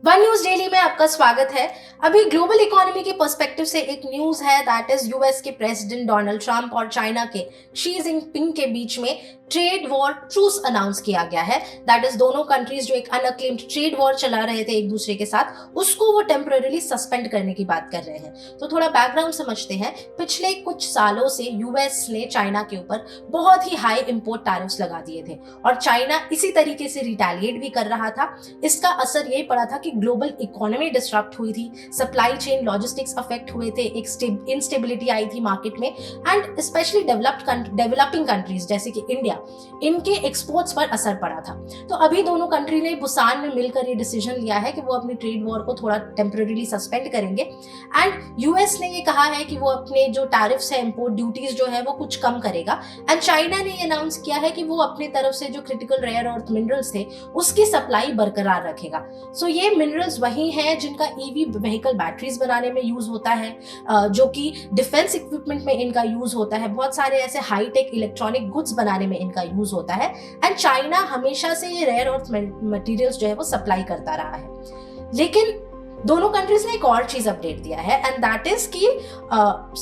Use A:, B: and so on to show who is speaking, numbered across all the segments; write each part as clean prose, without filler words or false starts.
A: One news daily में आपका स्वागत है। अभी ग्लोबल इकोनॉमी के पर्सपेक्टिव से एक न्यूज है, दैट इज यूएस के प्रेसिडेंट डोनाल्ड ट्रंप और चाइना के शी जिनपिंग के बीच में ट्रेड वॉर ट्रूस अनाउंस किया गया है। दैट इज दोनों कंट्रीज जो एक अनअक्लेम्ड ट्रेड वॉर चला रहे थे एक दूसरे के साथ, उसको वो टेम्पररीली सस्पेंड करने की बात कर रहे हैं। तो थोड़ा बैकग्राउंड समझते हैं। पिछले कुछ सालों से यूएस ने चाइना के ऊपर बहुत ही हाई इंपोर्ट टैरिफ्स लगा दिए थे और चाइना इसी तरीके से रिटेलिएट भी कर रहा था। इसका असर यही पड़ा था कि ग्लोबल इकोनॉमी डिस्टर्ब हुई थी, सप्लाई चेन लॉजिस्टिक्स अफेक्ट हुए थे, एक इंस्टेबिलिटी आई थी मार्केट में, एंड स्पेशली डेवलपिंग कंट्रीज जैसे कि इंडिया, इनके एक्सपोर्ट्स पर असर पड़ा था। तो अभी दोनों कंट्री ने बुसान में मिलकर ये डिसीजन लिया है कि वो अपनी ट्रेड वॉर को थोड़ा टेम्पररीली सस्पेंड करेंगे। एंड यूएस ने ये कहा है कि वो अपने जो टैरिफ्स है, इंपोर्ट ड्यूटीज जो है वो कुछ कम करेगा। एंड चाइना ने ये अनाउंस किया है कि वो अपनी तरफ से जो क्रिटिकल रेयर अर्थ मिनरल्स थे उसकी सप्लाई बरकरार रखेगा। सो ये मिनरल्स वही हैं जिनका ईवी व्हीकल बैटरीज बनाने में यूज होता है, जो कि डिफेंस इक्विपमेंट में इनका यूज होता है, बहुत सारे ऐसे हाईटेक इलेक्ट्रॉनिक गुड्स बनाने में इनका यूज होता है। एंड चाइना हमेशा से ये रेयर अर्थ मटेरियल्स जो है वो सप्लाई करता रहा है। लेकिन दोनों कंट्रीज ने एक और चीज अपडेट दिया है, एंड दैट इज कि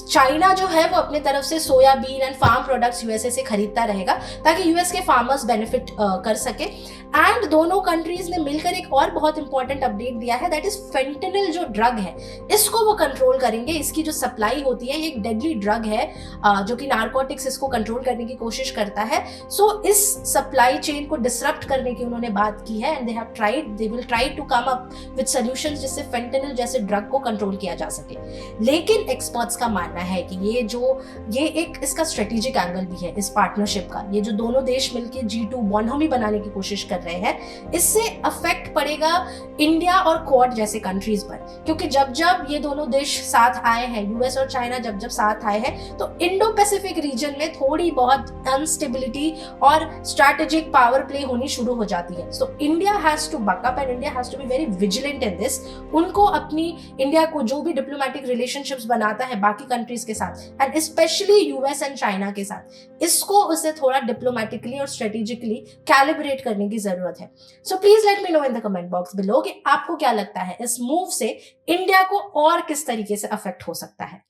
A: चाइना जो है वो अपने तरफ से soybean and farm products USA से खरीदता रहेगा ताकि यूएस के फार्मर्स बेनिफिट कर सके। एंड दोनों कंट्रीज ने मिलकर एक और बहुत इंपॉर्टेंट अपडेट दिया है, दैट इज फेंटेनिल जो ड्रग है इसको वो कंट्रोल करेंगे। इसकी जो सप्लाई होती है, ये एक डेडली ड्रग है जो कि नार्कोटिक्स इसको कंट्रोल करने की कोशिश करता है। सो इस सप्लाई चेन को डिसरप्ट करने की उन्होंने बात की है, and they will try to come up with solutions जिससे फेंटेनिल जैसे ड्रग को कंट्रोल किया जा सके। लेकिन एक्सपर्ट्स का मानना है कि ये एक इसका स्ट्रेटेजिक एंगल भी है इस पार्टनरशिप का। ये जो दोनों देश मिलकर G2 बनोमी बनाने की कोशिश कर रहे हैं, इससे अफेक्ट पड़ेगा इंडिया और क्वाड जैसे कंट्रीज पर, क्योंकि जब जब ये दोनों देश साथ आए हैं, यूएस और चाइना जब जब साथ आए हैं, तो इंडो पैसिफिक रीजन में थोड़ी बहुत अनस्टेबिलिटी और स्ट्रैटेजिक पावर प्ले होनी शुरू हो जाती है। So India has to back up and India has to be very vigilant in this. उनको अपनी इंडिया को जो भी डिप्लोमेटिक रिलेशनशिप्स बनाता है बाकी कंट्रीज के साथ, and specially US and China के साथ, इसको उसे थोड़ा डिप्लोमेटिकली और स्ट्रेटेजिकली कैलिब्रेट करने की जरूरत है। So please let me know in the comment box below कि आपको क्या लगता है इस मूव से इंडिया को और किस तरीके से अफेक्ट हो सकता है।